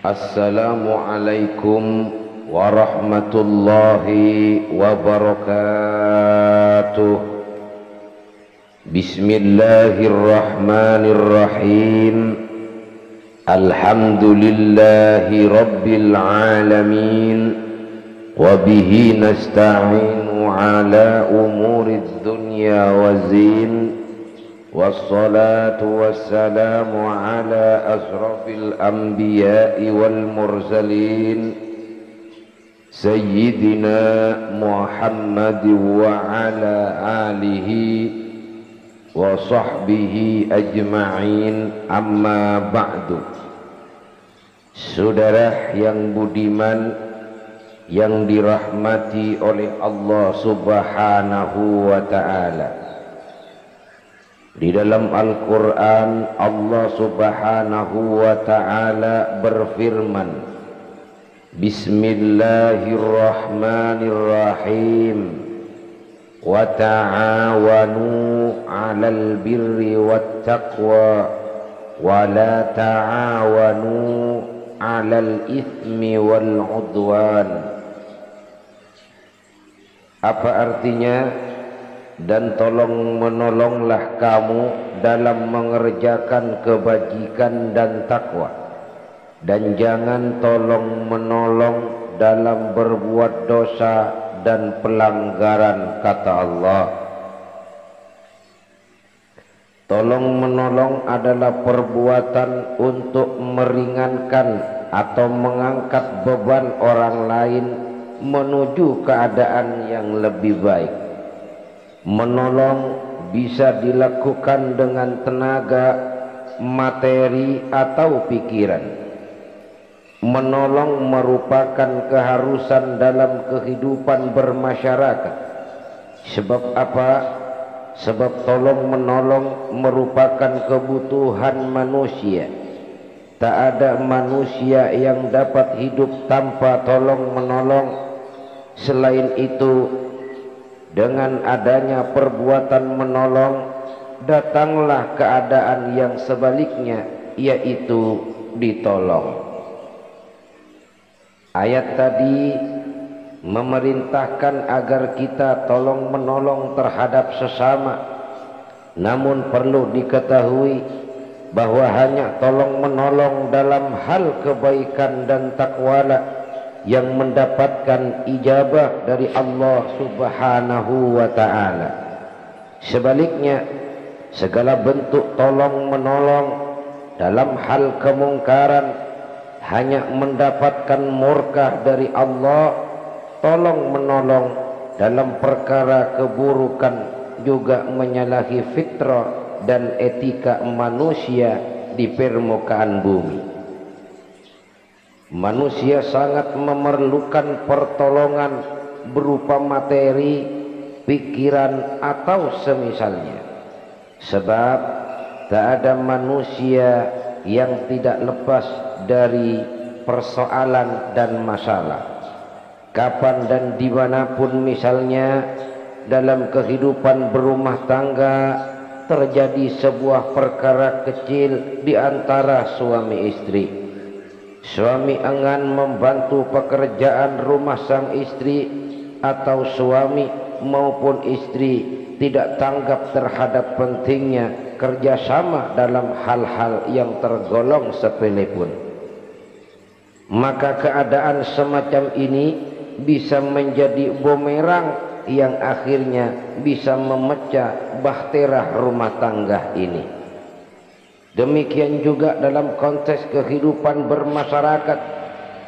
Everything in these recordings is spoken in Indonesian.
Assalamualaikum warahmatullahi wabarakatuh. Bismillahirrahmanirrahim. Alhamdulillahi rabbil alamin. Wabihi nasta'inu ala umurid dunya wazin. Wassalatu wassalamu ala asrafil anbiya'i wal mursalin Sayyidina Muhammad wa ala alihi wa sahbihi ajma'in, amma ba'du. Saudara yang budiman, yang dirahmati oleh Allah subhanahu wa ta'ala, di dalam Al-Quran Allah subhanahu wa ta'ala berfirman, Bismillahirrahmanirrahim, wa ta'awanu 'alal birri wat taqwa wa la ta'awanu 'alal itsmi wal 'udwan. Apa artinya? Dan tolong menolonglah kamu dalam mengerjakan kebajikan dan takwa, dan jangan tolong menolong dalam berbuat dosa dan pelanggaran, kata Allah. Tolong menolong adalah perbuatan untuk meringankan atau mengangkat beban orang lain menuju keadaan yang lebih baik. Menolong bisa dilakukan dengan tenaga, materi, atau pikiran. Menolong merupakan keharusan dalam kehidupan bermasyarakat. Sebab apa? Sebab tolong menolong merupakan kebutuhan manusia. Tak ada manusia yang dapat hidup tanpa tolong menolong. Selain itu, dengan adanya perbuatan menolong, datanglah keadaan yang sebaliknya, yaitu ditolong. Ayat tadi memerintahkan agar kita tolong menolong terhadap sesama. Namun perlu diketahui bahwa hanya tolong menolong dalam hal kebaikan dan takwalah yang mendapatkan ijabah dari Allah subhanahu wa ta'ala. Sebaliknya, segala bentuk tolong menolong dalam hal kemungkaran hanya mendapatkan murka dari Allah. Tolong menolong dalam perkara keburukan juga menyalahi fitrah dan etika manusia di permukaan bumi. Manusia sangat memerlukan pertolongan berupa materi, pikiran, atau semisalnya. Sebab tak ada manusia yang tidak lepas dari persoalan dan masalah. Kapan dan dimanapun misalnya dalam kehidupan berumah tangga terjadi sebuah perkara kecil di antara suami istri. Suami enggan membantu pekerjaan rumah sang istri, atau suami maupun istri tidak tanggap terhadap pentingnya kerjasama dalam hal-hal yang tergolong sepele pun. Maka keadaan semacam ini bisa menjadi bumerang yang akhirnya bisa memecah bahtera rumah tangga ini. Demikian juga dalam konteks kehidupan bermasyarakat.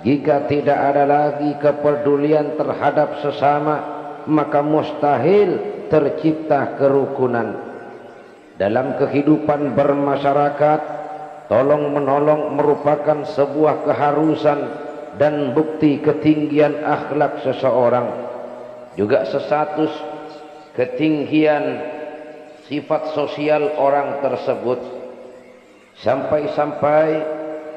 Jika tidak ada lagi kepedulian terhadap sesama, maka mustahil tercipta kerukunan. Dalam kehidupan bermasyarakat, tolong menolong merupakan sebuah keharusan dan bukti ketinggian akhlak seseorang, juga sesatus ketinggian sifat sosial orang tersebut. Sampai-sampai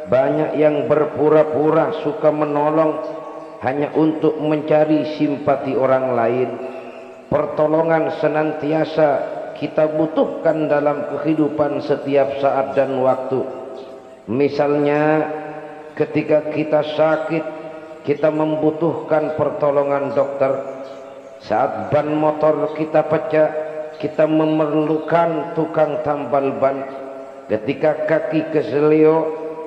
banyak yang berpura-pura suka menolong hanya untuk mencari simpati orang lain. Pertolongan senantiasa kita butuhkan dalam kehidupan setiap saat dan waktu. Misalnya ketika kita sakit, kita membutuhkan pertolongan dokter. Saat ban motor kita pecah, kita memerlukan tukang tambal ban. Ketika kaki keselio,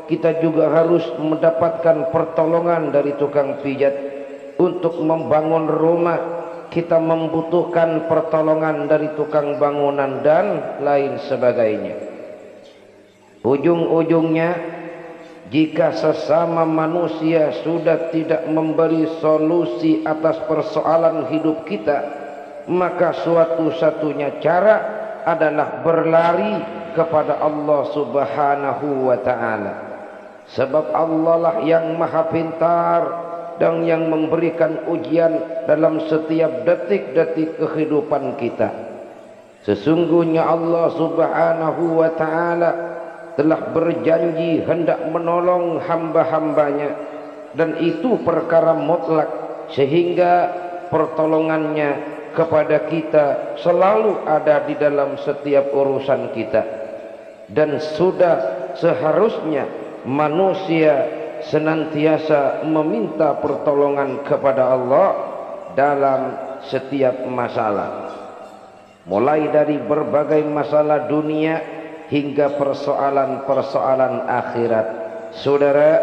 kita juga harus mendapatkan pertolongan dari tukang pijat. Untuk membangun rumah, kita membutuhkan pertolongan dari tukang bangunan dan lain sebagainya. Ujung-ujungnya, jika sesama manusia sudah tidak memberi solusi atas persoalan hidup kita, maka suatu-satunya cara adalah berlari kepada Allah Subhanahu wa ta'ala. Sebab Allah lah yang maha pintar dan yang memberikan ujian dalam setiap detik-detik kehidupan kita. Sesungguhnya Allah Subhanahu wa ta'ala telah berjanji hendak menolong hamba-hambanya, dan itu perkara mutlak, sehingga pertolongannya kepada kita selalu ada di dalam setiap urusan kita. Dan sudah seharusnya manusia senantiasa meminta pertolongan kepada Allah dalam setiap masalah, mulai dari berbagai masalah dunia hingga persoalan-persoalan akhirat. Saudara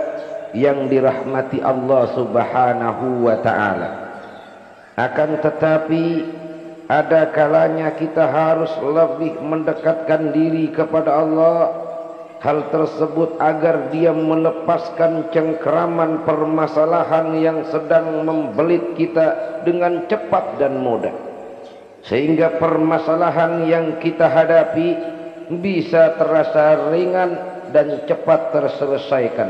yang dirahmati Allah Subhanahu wa ta'ala, akan tetapi ada kalanya kita harus lebih mendekatkan diri kepada Allah. Hal tersebut agar dia melepaskan cengkraman permasalahan yang sedang membelit kita dengan cepat dan mudah, sehingga permasalahan yang kita hadapi bisa terasa ringan dan cepat terselesaikan.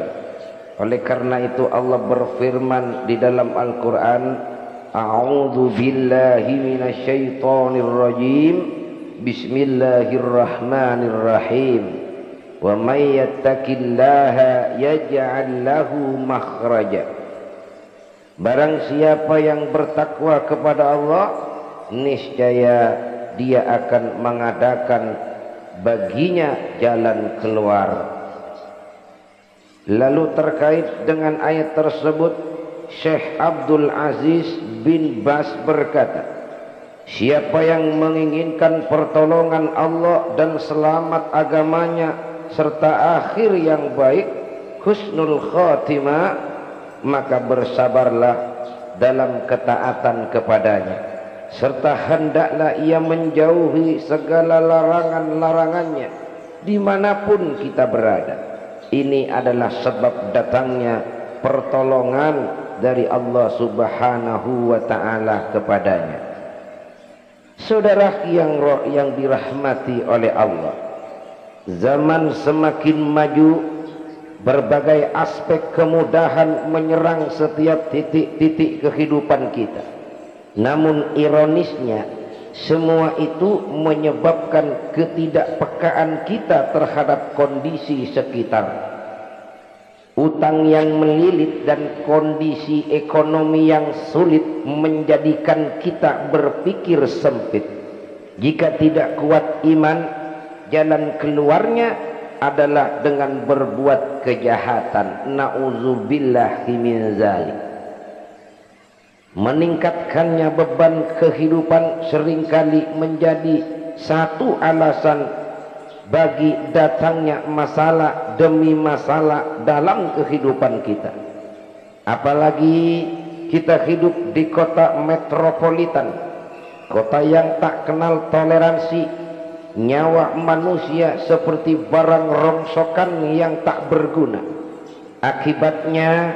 Oleh karena itu Allah berfirman di dalam Al-Quran, A'udzu billahi minasyaitonir rajim, Bismillahirrahmanirrahim. Wa may yattaqillaha yaj'al lahu makhraja. Barang siapa yang bertakwa kepada Allah, niscaya dia akan mengadakan baginya jalan keluar. Lalu terkait dengan ayat tersebut, Syekh Abdul Aziz bin Bas berkata, siapa yang menginginkan pertolongan Allah dan selamat agamanya serta akhir yang baik, husnul khatimah, maka bersabarlah dalam ketaatan kepadanya, serta hendaklah ia menjauhi segala larangan-larangannya dimanapun kita berada. Ini adalah sebab datangnya pertolongan dari Allah Subhanahu wa ta'ala kepadanya. Saudara yang dirahmati oleh Allah, zaman semakin maju, berbagai aspek kemudahan menyerang setiap titik-titik kehidupan kita. Namun ironisnya, semua itu menyebabkan ketidakpekaan kita terhadap kondisi sekitar. Utang yang melilit dan kondisi ekonomi yang sulit menjadikan kita berpikir sempit. Jika tidak kuat iman, jalan keluarnya adalah dengan berbuat kejahatan. Na'udzubillahi min dzalik. Meningkatkannya beban kehidupan seringkali menjadi satu alasan bagi datangnya masalah demi masalah dalam kehidupan kita. Apalagi kita hidup di kota metropolitan, kota yang tak kenal toleransi. Nyawa manusia seperti barang rongsokan yang tak berguna. Akibatnya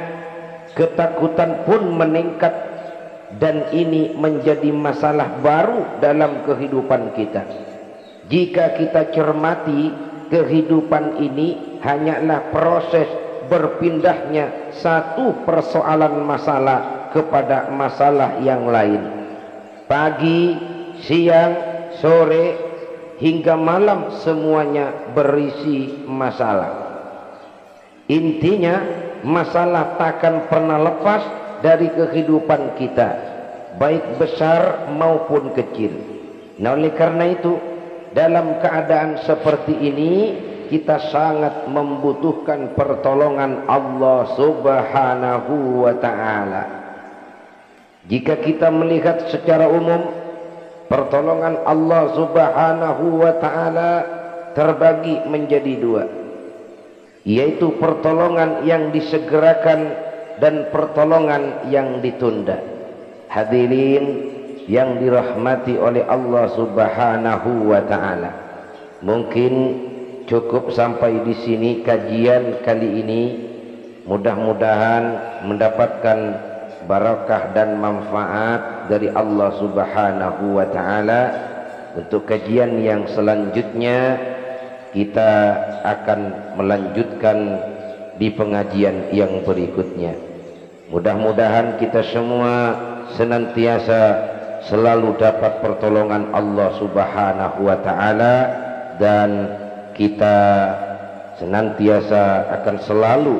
ketakutan pun meningkat, dan ini menjadi masalah baru dalam kehidupan kita. Jika kita cermati, kehidupan ini hanyalah proses berpindahnya satu persoalan masalah kepada masalah yang lain. Pagi, siang, sore, hingga malam semuanya berisi masalah. Intinya, masalah takkan pernah lepas dari kehidupan kita, baik besar maupun kecil. Nah, oleh karena itu, dalam keadaan seperti ini, kita sangat membutuhkan pertolongan Allah Subhanahu wa ta'ala. Jika kita melihat secara umum, pertolongan Allah Subhanahu wa ta'ala terbagi menjadi dua, yaitu pertolongan yang disegerakan dan pertolongan yang ditunda. Hadirin yang dirahmati oleh Allah Subhanahu wa ta'ala, mungkin cukup sampai di sini kajian kali ini. Mudah-mudahan mendapatkan barakah dan manfaat dari Allah Subhanahu wa ta'ala. Untuk kajian yang selanjutnya kita akan melanjutkan di pengajian yang berikutnya. Mudah-mudahan kita semua senantiasa selalu dapat pertolongan Allah Subhanahu wa ta'ala, dan kita senantiasa akan selalu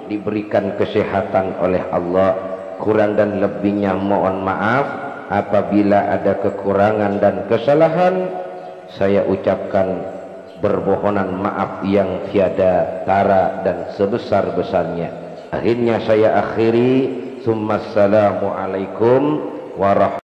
diberikan kesehatan oleh Allah. Kurang dan lebihnya mohon maaf. Apabila ada kekurangan dan kesalahan, saya ucapkan permohonan maaf yang tiada tara dan sebesar-besarnya. Akhirnya saya akhiri. Assalamualaikum warahmatullahi